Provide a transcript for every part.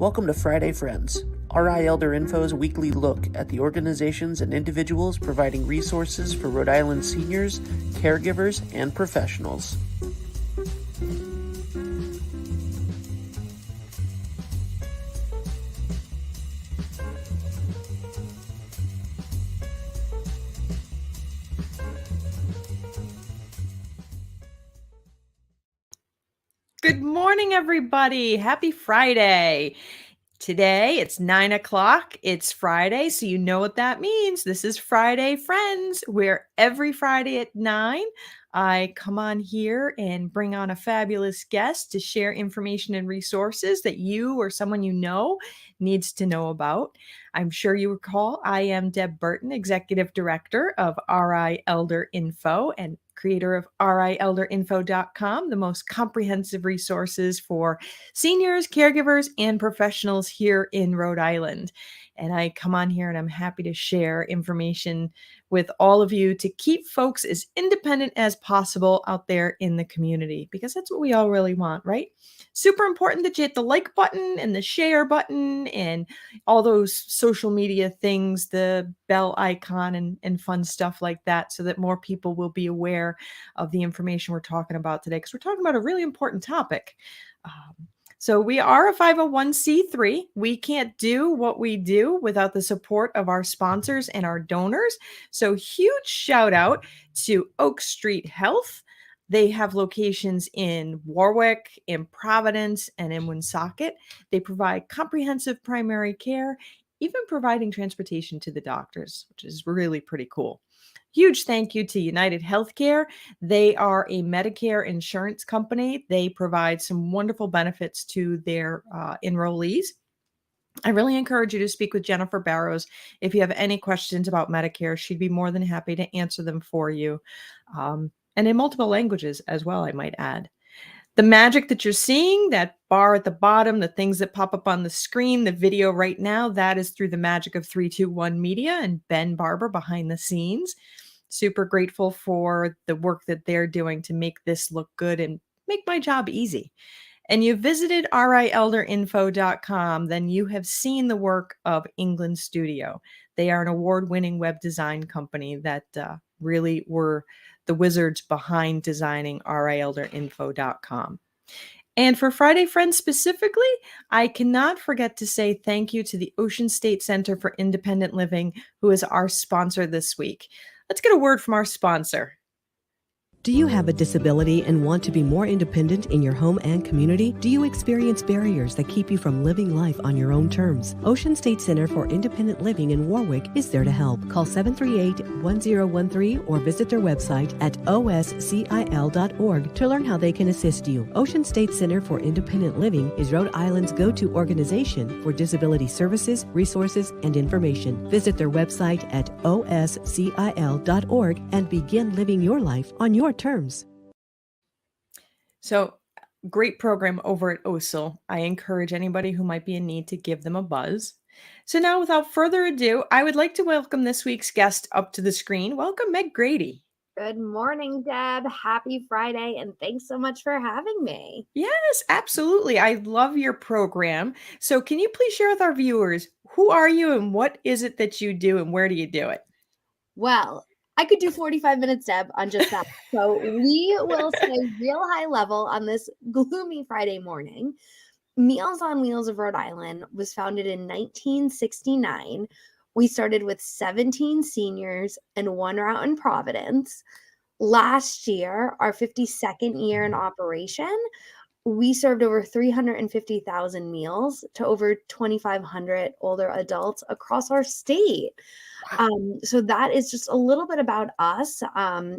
Welcome to Friday Friends, RI Elder Info's weekly look at the organizations and individuals providing resources for Rhode Island seniors, caregivers, and professionals. Good morning, everybody. Happy Friday. Today it's 9 o'clock. It's Friday, so you know what that means. This is Friday Friends, where every Friday at 9, I come on here and bring on a fabulous guest to share information and resources that you or someone you know needs to know about. I'm sure you recall I am Deb Burton, Executive Director of RI Elder Info and creator of rielderinfo.com, the most comprehensive resources for seniors, caregivers, and professionals here in Rhode Island. And I come on here and I'm happy to share information with all of you to keep folks as independent as possible out there in the community, because that's what we all really want, right? Super important that you hit the like button and the share button and all those social media things, the bell icon and fun stuff like that, so that more people will be aware of the information we're talking about today, because we're talking about a really important topic. So we are a 501c3. We can't do what we do without the support of our sponsors and our donors. So huge shout out to Oak Street Health. They have locations in Warwick, in Providence, and in Woonsocket. They provide comprehensive primary care, even providing transportation to the doctors, which is really pretty cool. Huge thank you to United Healthcare. They are a Medicare insurance company. They provide some wonderful benefits to their enrollees. I really encourage you to speak with Jennifer Barrows if you have any questions about Medicare. She'd be more than happy to answer them for you. And in multiple languages as well, I might add. The magic that you're seeing, that bar at the bottom, the things that pop up on the screen, the video right now, that is through the magic of 321 Media and Ben Barber behind the scenes. Super grateful for the work that they're doing to make this look good and make my job easy. And you visited rielderinfo.com, then you have seen the work of England Studio. They are an award-winning web design company that really were the wizards behind designing rielderinfo.com. And for Friday Friends specifically, I cannot forget to say thank you to the Ocean State Center for Independent Living, who is our sponsor this week. Let's get a word from our sponsor. Do you have a disability and want to be more independent in your home and community? Do you experience barriers that keep you from living life on your own terms? Ocean State Center for Independent Living in Warwick is there to help. Call 738-1013 or visit their website at oscil.org to learn how they can assist you. Ocean State Center for Independent Living is Rhode Island's go-to organization for disability services, resources, and information. Visit their website at oscil.org and begin living your life on your terms. So, great program over at OSIL. I encourage anybody who might be in need to give them a buzz. So now, without further ado, I would like to welcome this week's guest up to the screen. Welcome, Meg Grady. Good morning, Deb. Happy Friday, and thanks so much for having me. Yes, absolutely. I love your program. So can you please share with our viewers, who are you and what is it that you do and where do you do it? Well, I could do 45 minutes, Deb, on just that. So we will stay real high level on this gloomy Friday morning. Meals on Wheels of Rhode Island was founded in 1969. We started with 17 seniors and one route in Providence. Last year, our 52nd year in operation, we served over 350,000 meals to over 2,500 older adults across our state. So that is just a little bit about us.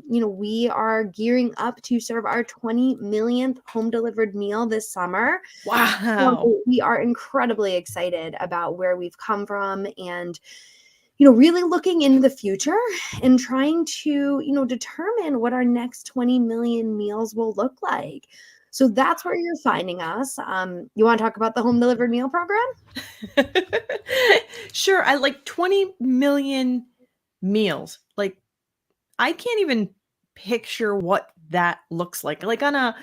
We are gearing up to serve our 20 millionth home delivered meal this summer. Wow. So we are incredibly excited about where we've come from and really looking into the future and trying to, determine what our next 20 million meals will look like. So that's where you're finding us. You want to talk about the home delivered meal program? Sure. I like 20 million meals. Like, I can't even picture what that looks like. Like on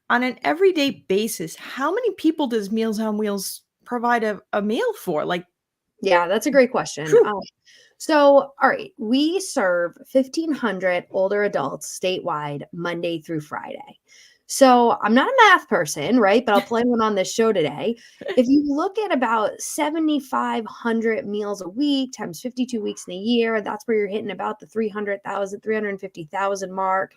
an everyday basis, how many people does Meals on Wheels provide a meal for? Like, Yeah, that's a great question. whew, So, all right, we serve 1,500 older adults statewide Monday through Friday. So, I'm not a math person, right? But I'll play one on this show today. If you look at about 7,500 meals a week times 52 weeks in a year, that's where you're hitting about the 300,000, 350,000 mark.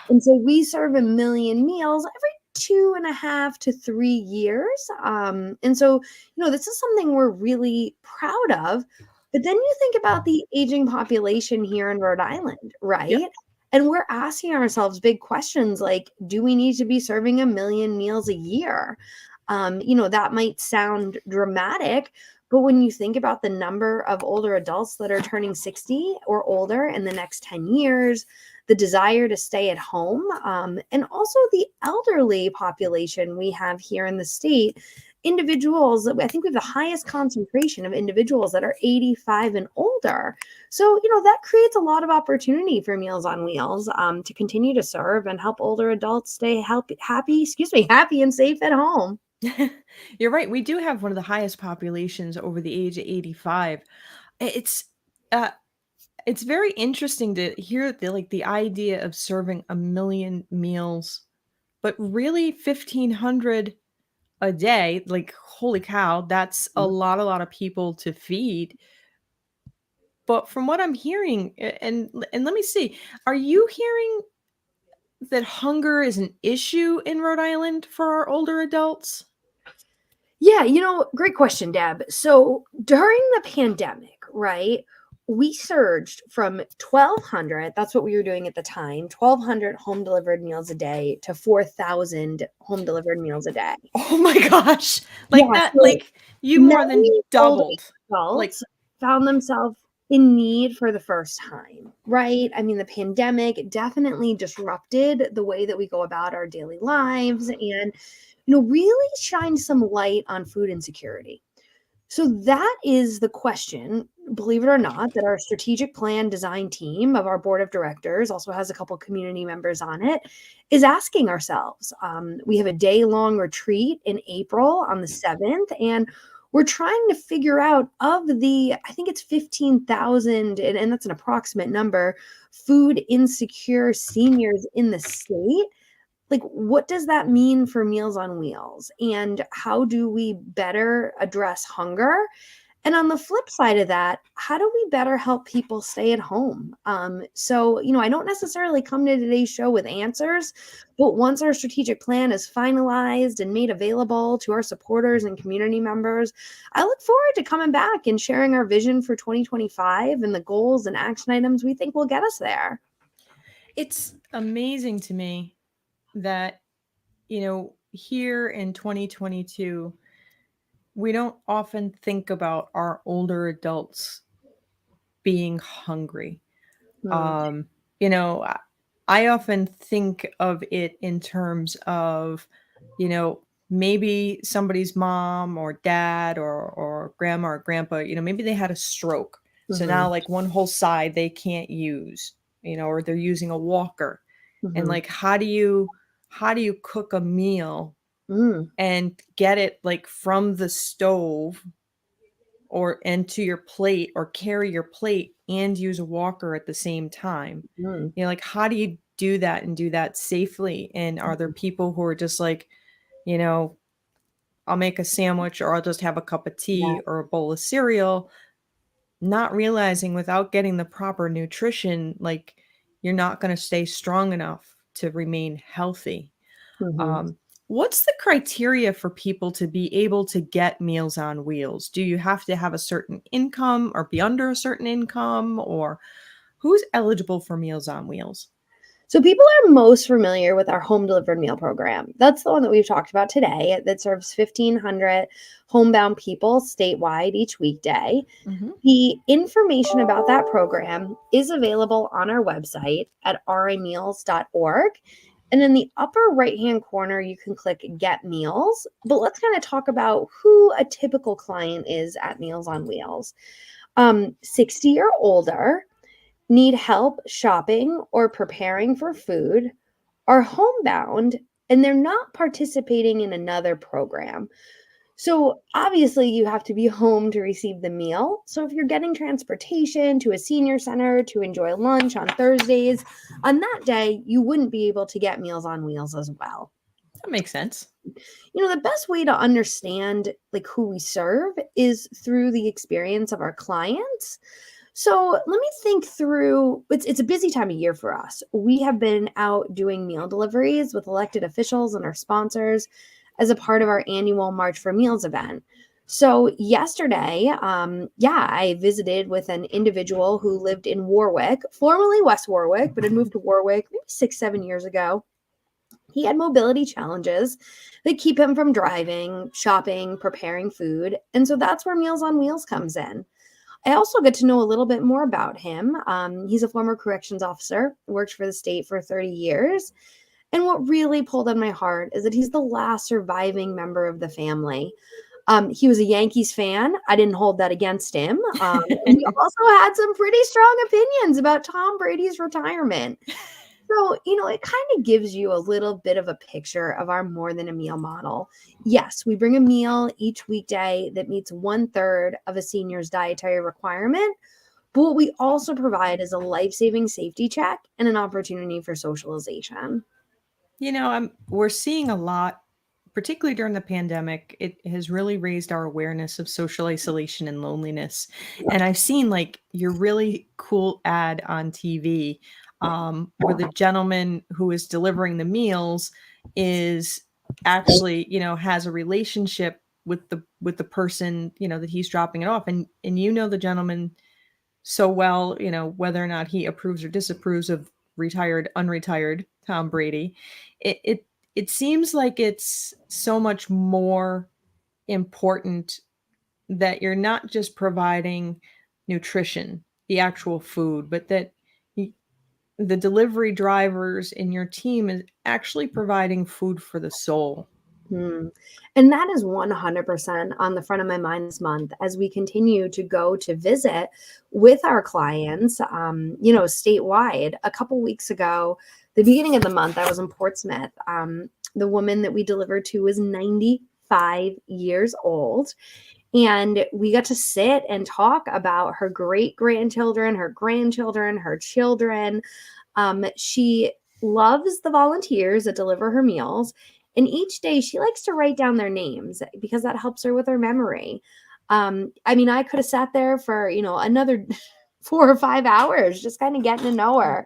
And so we serve a million meals every 2.5 to 3 years. And so, this is something we're really proud of. But then you think about the aging population here in Rhode Island, yep. right? And we're asking ourselves big questions like, do we need to be serving a million meals a year? That might sound dramatic, but when you think about the number of older adults that are turning 60 or older in the next 10 years, the desire to stay at home, and also the elderly population we have here in the state, individuals, I think we have the highest concentration of individuals that are 85 and older. So, that creates a lot of opportunity for Meals on Wheels to continue to serve and help older adults stay happy and safe at home. You're right. We do have one of the highest populations over the age of 85. It's uh it's very interesting to hear the idea of serving a million meals, but really 1,500 a day, like holy cow, that's a lot of people to feed. But from what I'm hearing, and let me see, are you hearing that hunger is an issue in Rhode Island for our older adults? Yeah, great question, Deb. So during the pandemic, right, we surged from 1,200, that's what we were doing at the time, 1,200 home delivered meals a day to 4,000 home delivered meals a day. Oh my gosh. Like Yeah, that, so like you more than many older doubled. Like, adults found themselves in need for the first time, right? I mean, the pandemic definitely disrupted the way that we go about our daily lives and, really shined some light on food insecurity. So that is the question, believe it or not, that our strategic plan design team of our board of directors also has a couple community members on it, is asking ourselves. We have a day-long retreat in April on the 7th, and we're trying to figure out of the, I think it's 15,000, and that's an approximate number, food insecure seniors in the state. Like, what does that mean for Meals on Wheels? And how do we better address hunger? And on the flip side of that, how do we better help people stay at home? So, I don't necessarily come to today's show with answers, but once our strategic plan is finalized and made available to our supporters and community members, I look forward to coming back and sharing our vision for 2025 and the goals and action items we think will get us there. it's amazing to me that, here in 2022, we don't often think about our older adults being hungry. Hmm. Um, you know, I I often think of it in terms of, maybe somebody's mom or dad or grandma or grandpa, maybe they had a stroke. So Hmm. now like one whole side they can't use, or they're using a walker. And Hmm. like how do you cook a meal Hmm. and get it like from the stove or and to your plate or carry your plate and use a walker at the same time? Hmm. Like how do you do that and do that safely? And are there people who are just like, you know, I'll make a sandwich or I'll just have a cup of Yeah. tea or a bowl of cereal, not realizing without getting the proper nutrition, like you're not going to stay strong enough to remain healthy. Mhm. Um, what's the criteria for people to be able to get Meals on Wheels? Do you have to have a certain income or be under a certain income, or who's eligible for Meals on Wheels? So people are most familiar with our home delivered meal program. That's the one that we've talked about today that serves 1,500 homebound people statewide each weekday. Mhm. The information about that program is available on our website at rameals.org. And in the upper right hand corner, you can click Get Meals. But let's kind of talk about who a typical client is at Meals on Wheels. 60 or older, need help shopping or preparing for food, are homebound, and they're not participating in another program. So obviously you have to be home to receive the meal. So if you're getting transportation to a senior center to enjoy lunch on Thursdays, on that day, you wouldn't be able to get Meals on Wheels as well. That makes sense. The best way to understand like who we serve is through the experience of our clients. So let me think through. It's a busy time of year for us. We have been out doing meal deliveries with elected officials and our sponsors as a part of our annual March for Meals event. So yesterday, I visited with an individual who lived in Warwick, formerly West Warwick, but had moved to Warwick maybe 6, 7 years ago. He had mobility challenges that keep him from driving, shopping, preparing food. And so that's where Meals on Wheels comes in. I also get to know a little bit more about him. He's a former corrections officer, worked for the state for 30 years. And what really pulled on my heart is that he's the last surviving member of the family. He was a Yankees fan. I didn't hold that against him. And he also had some pretty strong opinions about Tom Brady's retirement. So, it kind of gives you a little bit of a picture of our more than a meal model. Yes, we bring a meal each weekday that meets 1/3 of a senior's dietary requirement. But what we also provide is a life-saving safety check and an opportunity for socialization. We're seeing a lot, particularly during the pandemic. It has really raised our awareness of social isolation and loneliness. And I've seen like your really cool ad on TV, where the gentleman who is delivering the meals is actually, has a relationship with the person, that he's dropping it off. And the gentleman so well, whether or not he approves or disapproves of retired, unretired Tom Brady. It seems like it's so much more important that you're not just providing nutrition, the actual food, but that the delivery drivers in your team is actually providing food for the soul. Hmm. And that is 100% on the front of my mind this month as we continue to go to visit with our clients, statewide. A couple weeks ago, the beginning of the month, I was in Portsmouth. The woman that we delivered to was 95 years old. And we got to sit and talk about her great grandchildren, her grandchildren, her children. She loves the volunteers that deliver her meals. And each day she likes to write down their names because that helps her with her memory. I could have sat there for, another 4 or 5 hours just kind of getting to know her.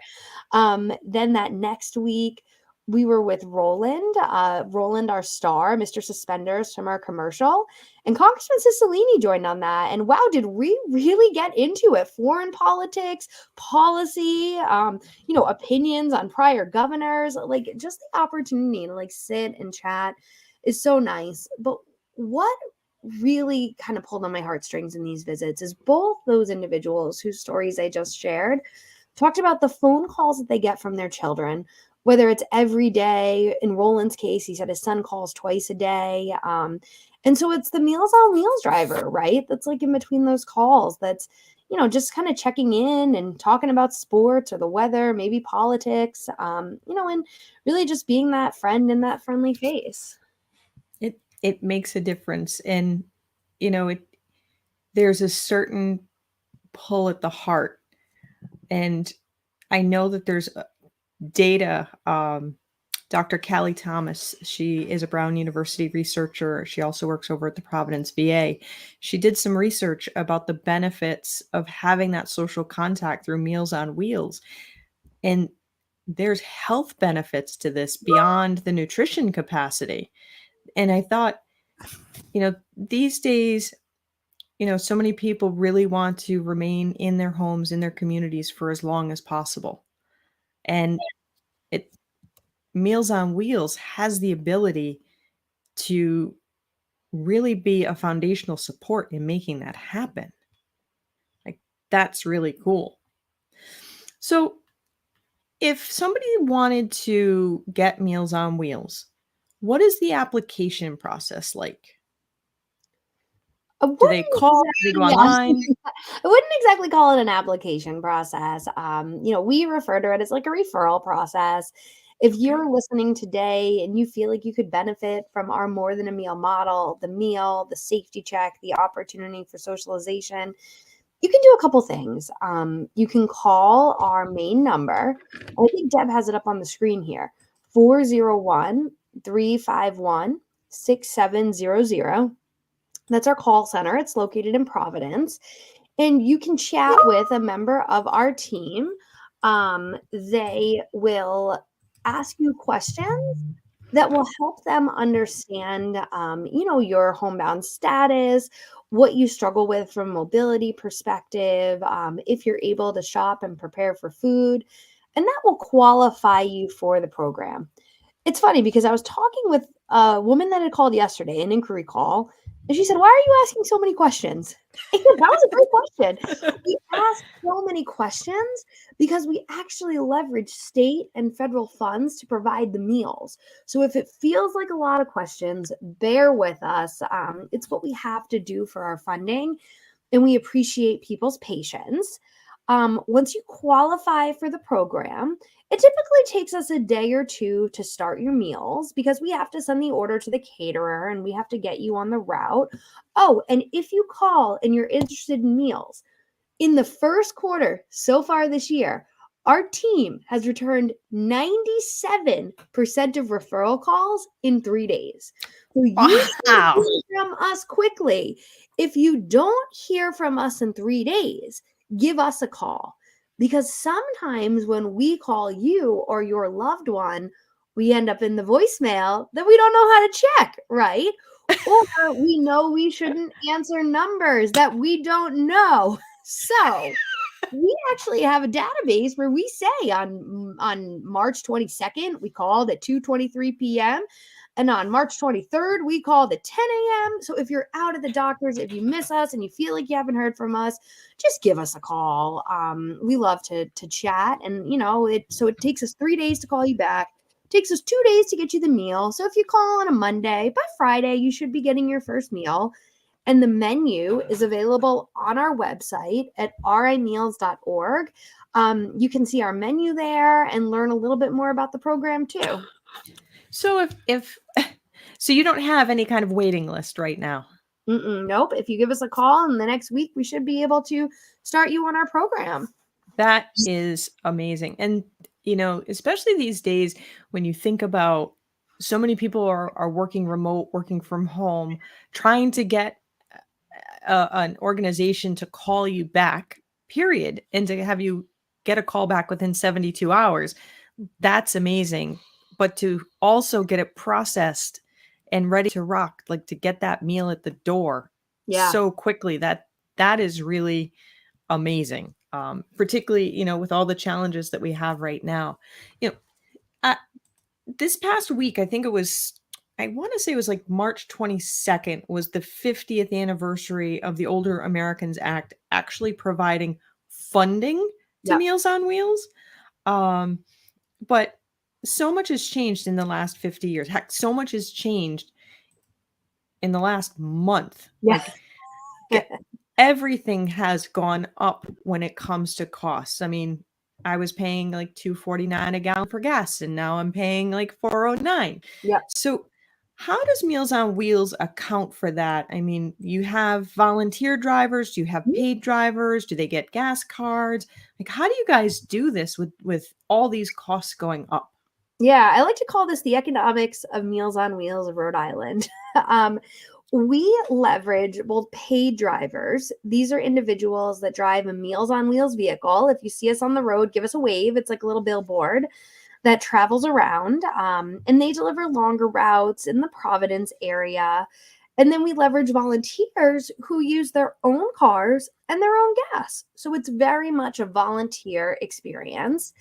Then that next week, we were with Roland, our star, Mr. Suspenders from our commercial, and Congressman Cicilline joined on that. And wow, did we really get into it? Foreign politics, policy, opinions on prior governors, like just the opportunity to like sit and chat is so nice. But what really kind of pulled on my heartstrings in these visits is both those individuals whose stories I just shared talked about the phone calls that they get from their children, whether it's every day. In Roland's case, he said his son calls twice a day. And so it's the Meals on Wheels driver, right? That's like in between those calls. That's, just kind of checking in and talking about sports or the weather, maybe politics, and really just being that friend and that friendly face. It makes a difference. And, there's a certain pull at the heart. And I know that there's data. Dr. Callie Thomas, she is a Brown University researcher. She also works over at the Providence VA. She did some research about the benefits of having that social contact through Meals on Wheels. And there's health benefits to this beyond the nutrition capacity. And I thought, these days, so many people really want to remain in their homes, in their communities for as long as possible. And Meals on Wheels has the ability to really be a foundational support in making that happen. Like, that's really cool. So if somebody wanted to get Meals on Wheels, what is the application process like? Do they call? Do they go online? I wouldn't exactly call it an application process. We refer to it as like a referral process. If you're listening today and you feel like you could benefit from our more than a meal model, the meal, the safety check, the opportunity for socialization, you can do a couple things. You can call our main number. I think Deb has it up on the screen here, 401-351-6700. That's our call center. It's located in Providence. And you can chat with a member of our team. They will ask you questions that will help them understand, your homebound status, what you struggle with from a mobility perspective, if you're able to shop and prepare for food, and that will qualify you for the program. It's funny because I was talking with a woman that had called yesterday, an inquiry call, and she said, "Why are you asking so many questions?" I said, "That was a great question." We ask so many questions because we actually leverage state and federal funds to provide the meals. So if it feels like a lot of questions, bear with us. It's what we have to do for our funding, and we appreciate people's patience. Once you qualify for the program, it typically takes us a day or two to start your meals because we have to send the order to the caterer and we have to get you on the route. Oh, and if you call and you're interested in meals, in the first quarter so far this year, our team has returned 97% of referral calls in 3 days. So you Wow. should hear from us quickly. If you don't hear from us in 3 days, give us a call because sometimes when we call you or your loved one, we end up in the voicemail that we don't know how to check, right? Or we know we shouldn't answer numbers that we don't know. So we actually have a database where we say on March 22nd, we called at 2:23 p.m. And on March 23rd, we called at 10 a.m. So if you're out at the doctors, if you miss us and you feel like you haven't heard from us, just give us a call. We love to chat. And it takes us 3 days to call you back. It takes us 2 days to get you the meal. So if you call on a Monday, by Friday, you should be getting your first meal. And the menu is available on our website at rimeals.org. You can see our menu there and learn a little bit more about the program too. So if so you don't have any kind of waiting list right now. Nope. If you give us a call in the next week, we should be able to start you on our program. That is amazing. And especially these days when you think about so many people are working remote, working from home, trying to get an organization to call you back, period, and to have you get a call back within 72 hours. That's amazing. But to also get it processed and ready to rock, like to get that meal at the door so quickly, that is really amazing. Particularly, with all the challenges that we have right now. This past week, I want to say it was like March 22nd was the 50th anniversary of the Older Americans Act actually providing funding to Meals on Wheels. But so much has changed in the last 50 years. Heck, so much has changed in the last month. Yeah. Like everything has gone up when it comes to costs. I mean, I was paying like $2.49 a gallon for gas, and now I'm paying like $4.09. Yeah. So how does Meals on Wheels account for that? I mean, you have volunteer drivers, do you have paid drivers? Do they get gas cards? Like, how do you guys do this with all these costs going up? Yeah, I like to call this the economics of Meals on Wheels of Rhode Island. We leverage both paid drivers. These are individuals that drive a Meals on Wheels vehicle. If you see us on the road, give us a wave. It's like a little billboard that travels around, and they deliver longer routes in the Providence area. And then we leverage volunteers who use their own cars and their own gas. So it's very much a volunteer experience.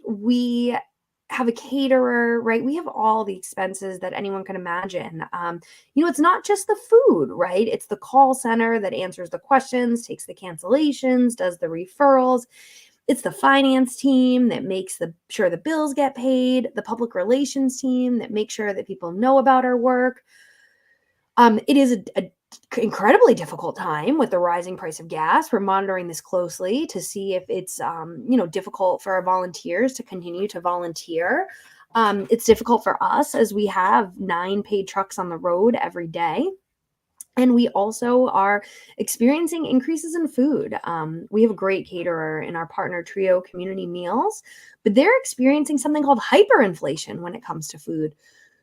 We have a caterer, right? We have all the expenses that anyone can imagine. It's not just the food, right? It's the call center that answers the questions, takes the cancellations, does the referrals. It's the finance team that makes sure the bills get paid, the public relations team that makes sure that people know about our work. It is incredibly difficult time with the rising price of gas. We're monitoring this closely to see if it's difficult for our volunteers to continue to volunteer. It's difficult for us as we have 9 paid trucks on the road every day. And we also are experiencing increases in food. We have a great caterer in our partner Trio Community Meals, but they're experiencing something called hyperinflation when it comes to food.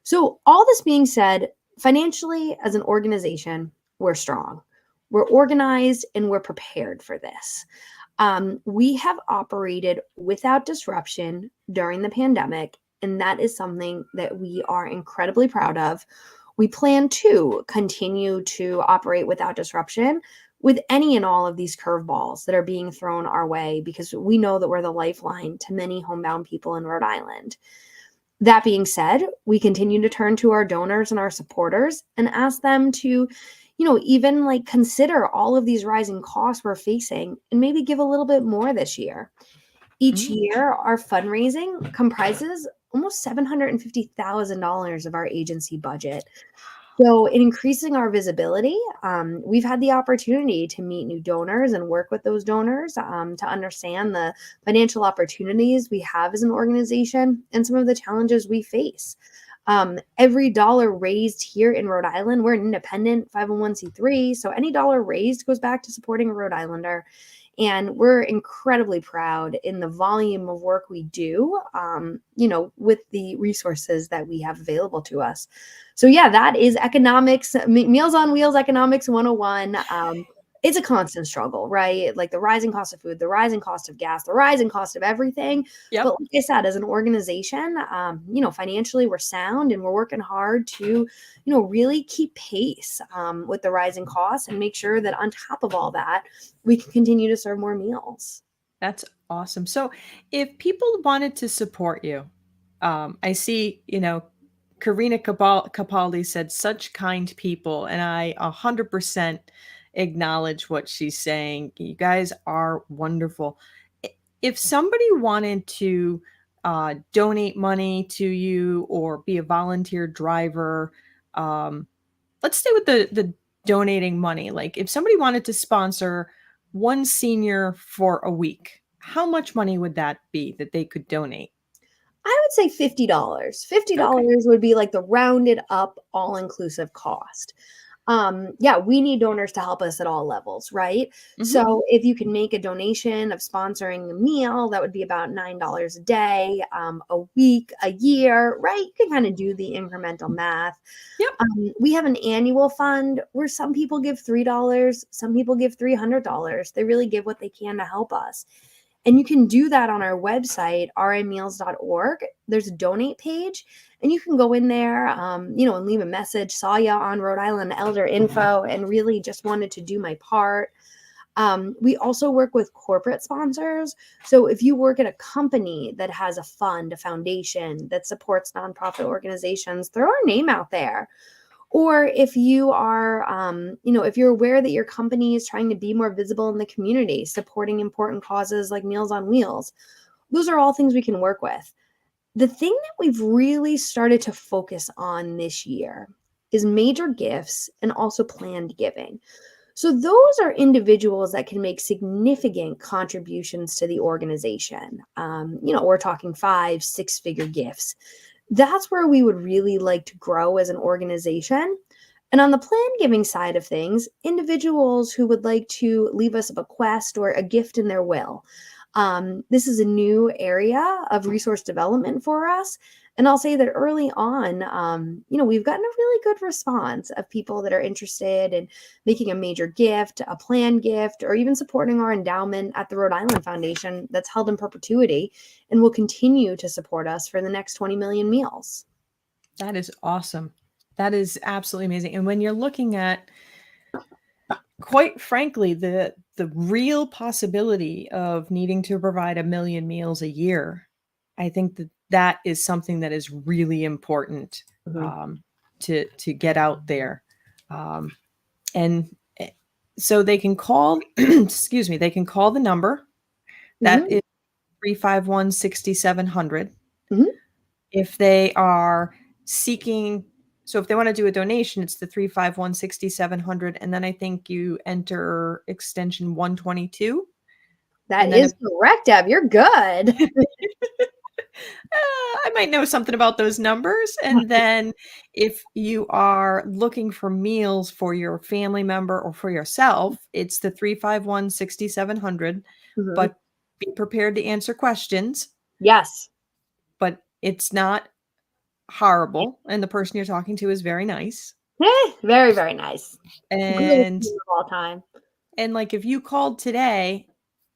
So, all this being said, financially, as an organization, we're strong, we're organized, and we're prepared for this. We have operated without disruption during the pandemic, and that is something that we are incredibly proud of. We plan to continue to operate without disruption with any and all of these curveballs that are being thrown our way because we know that we're the lifeline to many homebound people in Rhode Island. That being said, we continue to turn to our donors and our supporters and ask them to, even like consider all of these rising costs we're facing and maybe give a little bit more this year. Each year, our fundraising comprises almost $750,000 of our agency budget. So, in increasing our visibility, we've had the opportunity to meet new donors and work with those donors to understand the financial opportunities we have as an organization and some of the challenges we face. Every dollar raised here in Rhode Island, we're an independent 501c3, so any dollar raised goes back to supporting a Rhode Islander. And we're incredibly proud in the volume of work we do, with the resources that we have available to us. So yeah, that is economics, Meals on Wheels Economics 101. It's a constant struggle, right? Like the rising cost of food, the rising cost of gas, the rising cost of everything. Yep. But like I said, as an organization, financially we're sound and we're working hard to, really keep pace with the rising costs and make sure that on top of all that, we can continue to serve more meals. That's awesome. So if people wanted to support you, I see, Karina Capaldi said such kind people, and I 100% acknowledge what she's saying. You guys are wonderful. If somebody wanted to donate money to you or be a volunteer driver, let's stay with the donating money. Like if somebody wanted to sponsor one senior for a week, how much money would that be that they could donate? I would say $50. $50 would be like the rounded up all-inclusive cost. We need donors to help us at all levels, right? Mhm. So if you can make a donation of sponsoring a meal, that would be about $9 a day, a week, a year, right? You can kind of do the incremental math. Yep. We have an annual fund where some people give $3, some people give $300. They really give what they can to help us. And you can do that on our website, rimeals.org. There's a donate page, and you can go in there, and leave a message. Saw ya on Rhode Island Elder Info, and really just wanted to do my part. We also work with corporate sponsors. So if you work at a company that has a fund, a foundation that supports nonprofit organizations, throw our name out there. Or if you are, if you're aware that your company is trying to be more visible in the community, supporting important causes like Meals on Wheels, those are all things we can work with. The thing that we've really started to focus on this year is major gifts and also planned giving. So those are individuals that can make significant contributions to the organization. We're talking 5-6-figure gifts. That's where we would really like to grow as an organization. And on the plan giving side of things, individuals who would like to leave us a bequest or a gift in their will. This is a new area of resource development for us. And I'll say that early on, we've gotten a really good response of people that are interested in making a major gift, a planned gift, or even supporting our endowment at the Rhode Island Foundation that's held in perpetuity and will continue to support us for the next 20 million meals. That is awesome. That is absolutely amazing. And when you're looking at, quite frankly, the real possibility of needing to provide 1 million meals a year, I think that is something that is really important to get out there. And so they can call, excuse me, they can call the number that is 351-6700. Mhm. If they are seeking So if they want to do a donation, it's the 351-6700, and then I think you enter extension 122. That And then is correct, Deb. You're good. I might know something about those numbers. And then if you are looking for meals for your family member or for yourself, it's the 351-6700. Mhm. But be prepared to answer questions. Yes. But it's not horrible. And the person you're talking to is very nice. Very, very nice. And Greatest team of all time. And like if you called today,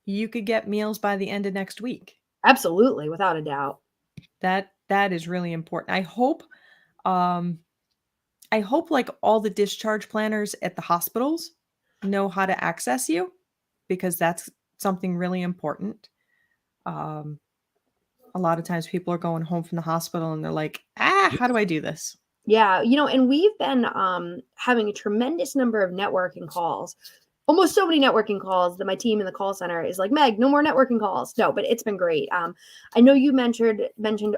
you could get meals by the end of next week. Absolutely, without a doubt. That is really important. I hope like all the discharge planners at the hospitals know how to access you, because that's something really important. A lot of times people are going home from the hospital and they're like, how do I do this? Yeah, and we've been having a tremendous number of networking calls. Almost so many networking calls that my team in the call center is like, Meg, no more networking calls. No, but it's been great. I know you mentioned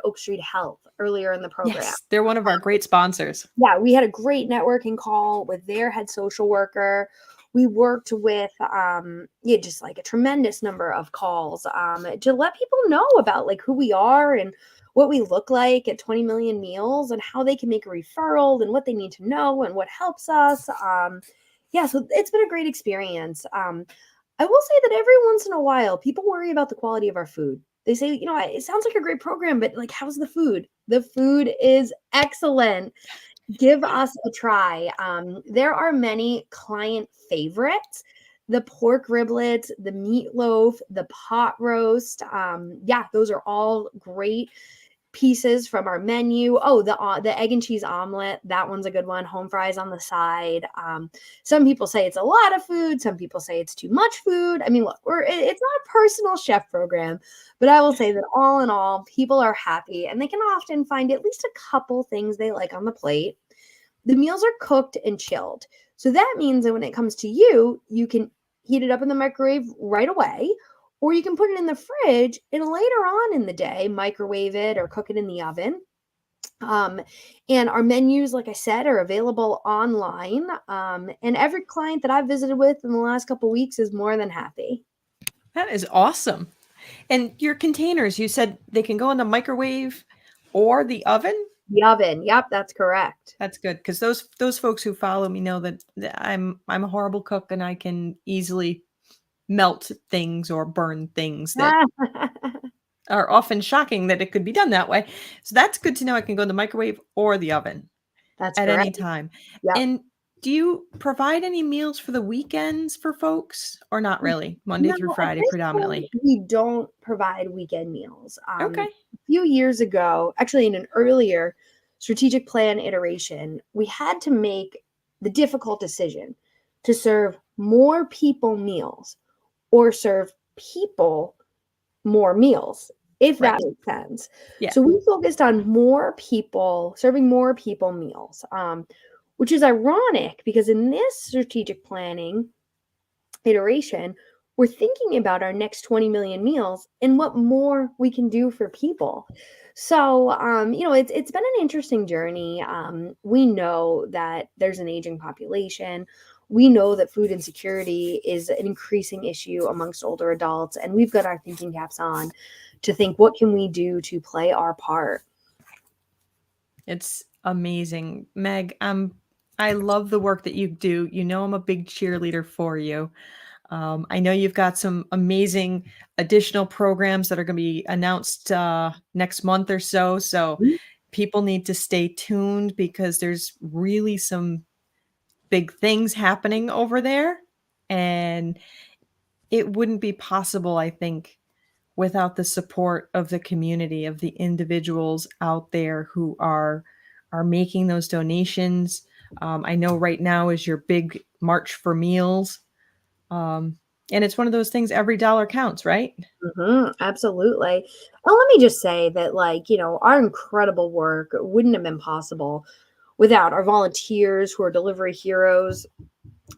Oak Street Health earlier in the program. Yes, they're one of our great sponsors. Yeah, we had a great networking call with their head social worker. We worked with just like a tremendous number of calls to let people know about like who we are and what we look like at 20 million meals and how they can make a referral and what they need to know and what helps us. So it's been a great experience. I will say that every once in a while, people worry about the quality of our food. They say, it sounds like a great program, but like, how's the food? The food is excellent. Give us a try. There are many client favorites. The pork riblets, the meatloaf, the pot roast. Those are all great pieces from our menu. Oh, the egg and cheese omelet. That one's a good one. Home fries on the side. Some people say it's a lot of food. Some people say it's too much food. I mean, look, it's not a personal chef program, but I will say that all in all, people are happy and they can often find at least a couple things they like on the plate. The meals are cooked and chilled. So that means that when it comes to you, you can heat it up in the microwave right away, or you can put it in the fridge and later on in the day, microwave it or cook it in the oven. And our menus, like I said, are available online. And every client that I've visited with in the last couple of weeks is more than happy. That is awesome. And your containers, you said they can go in the microwave or the oven? The oven. Yep, that's correct. That's good, because those folks who follow me know that I'm a horrible cook and I can easily melt things or burn things that are often shocking that it could be done that way. So that's good to know. I can go in the microwave or the oven That's at correct. any time. Yep. And do you provide any meals for the weekends for folks, or not really? Monday through Friday At this predominantly. point, we don't provide weekend meals. Okay. A few years ago, actually in an earlier strategic plan iteration, we had to make the difficult decision to serve more people meals or serve people more meals, if that makes sense. Yeah. So we focused on serving more people meals, which is ironic because in this strategic planning iteration, we're thinking about our next 20 million meals and what more we can do for people. So, it's been an interesting journey. We know that there's an aging population. We know that food insecurity is an increasing issue amongst older adults, and we've got our thinking caps on to think, what can we do to play our part? It's amazing. Meg, I love the work that you do. I'm a big cheerleader for you. I know you've got some amazing additional programs that are going to be announced next month or so. So people need to stay tuned, because there's really some big things happening over there. And it wouldn't be possible, I think, without the support of the community, of the individuals out there who are making those donations. I know right now is your big March for Meals. And it's one of those things, every dollar counts, right? Absolutely. Well, let me just say that, our incredible work wouldn't have been possible without our volunteers who are delivery heroes,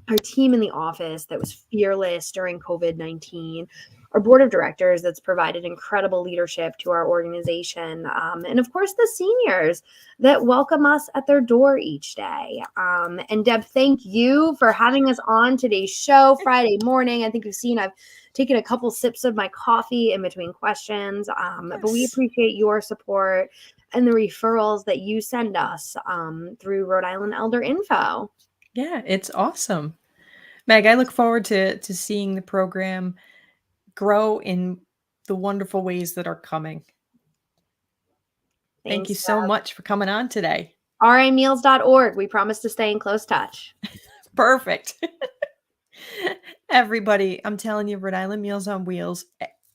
our team in the office that was fearless during COVID-19, our board of directors that's provided incredible leadership to our organization. And of course, the seniors that welcome us at their door each day. And Deb, thank you for having us on today's show Friday morning. I think you've seen I've taken a couple sips of my coffee in between questions, but we appreciate your support and the referrals that you send us through Rhode Island Elder Info. Yeah, it's awesome. Meg, I look forward to seeing the program grow in the wonderful ways that are coming. Thank you so much for coming on today. rimeals.org. We promise to stay in close touch. Perfect. Everybody, I'm telling you, Rhode Island Meals on Wheels.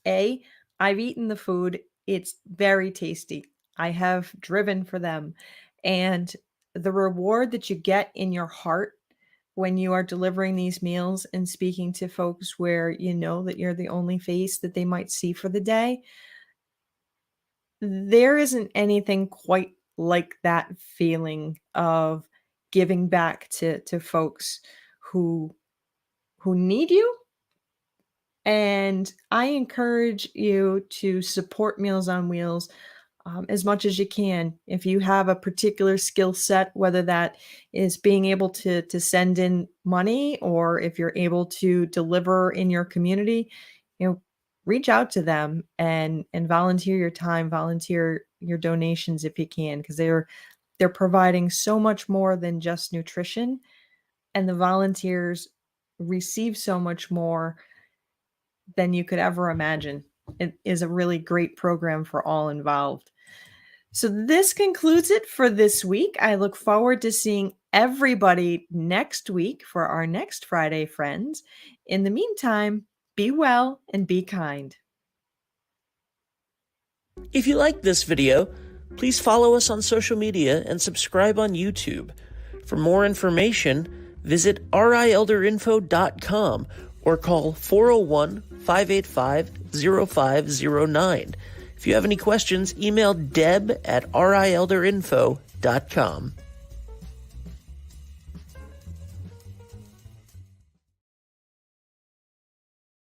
I've eaten the food. It's very tasty. I have driven for them. And the reward that you get in your heart when you are delivering these meals and speaking to folks where you know that you're the only face that they might see for the day, there isn't anything quite like that feeling of giving back to folks who need you. And I encourage you to support Meals on Wheels as much as you can. If you have a particular skill set, whether that is being able to send in money, or if you're able to deliver in your community, reach out to them and volunteer your time, volunteer your donations if you can, because they're providing so much more than just nutrition, and the volunteers receive so much more than you could ever imagine. It is a really great program for all involved. So this concludes it for this week. I look forward to seeing everybody next week for our next Friday Friends. In the meantime, be well and be kind. If you liked this video, please follow us on social media and subscribe on YouTube. For more information, visit rielderinfo.com or call 401-585-0509. If you have any questions, email deb@rielderinfo.com.